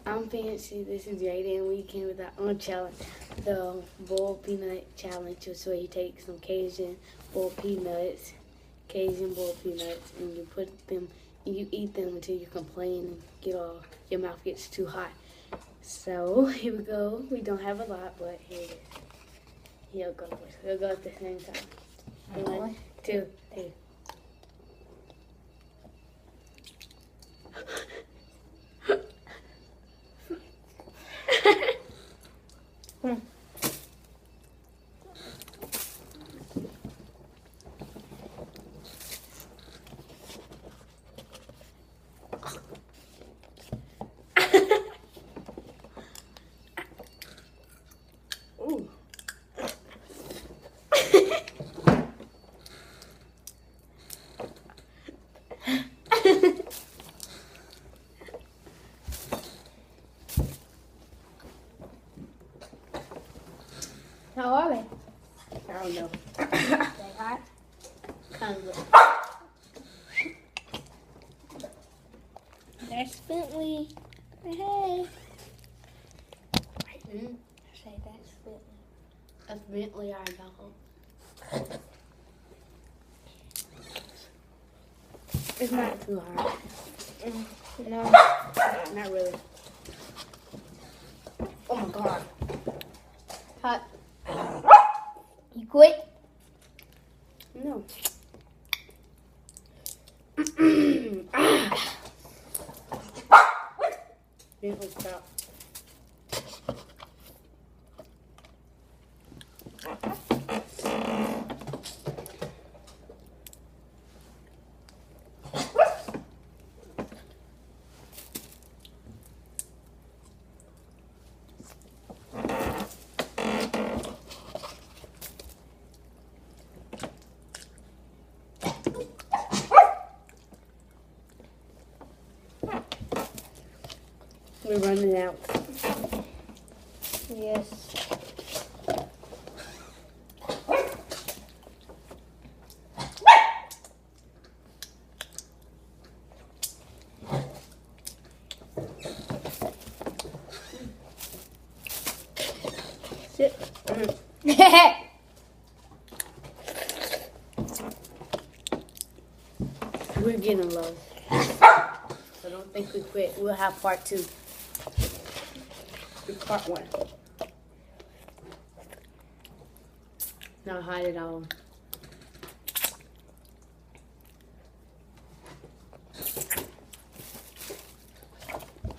I'm Fancy. This is Jaden. We came with our own challenge, the boiled peanut challenge, which is where you take some Cajun boiled peanuts, and you put them, and you eat them until you complain and your mouth gets too hot. So here we go. We don't have a lot, but here it is. He'll go first. We'll go at the same time. 1, 2, 3. Ooh. How are they? I don't know. They hot? Kind of. There's Bentley. Hey. Mm-hmm. Say that's Bentley. That's Bentley, our dog. It's not too hard. No. Not really. Oh my god. Hot. You quit? No. Bentley, stop. We're running out. Yes. Sit. We're getting low. So don't think we quit. We'll have part 2. Part 1. Not hot at all.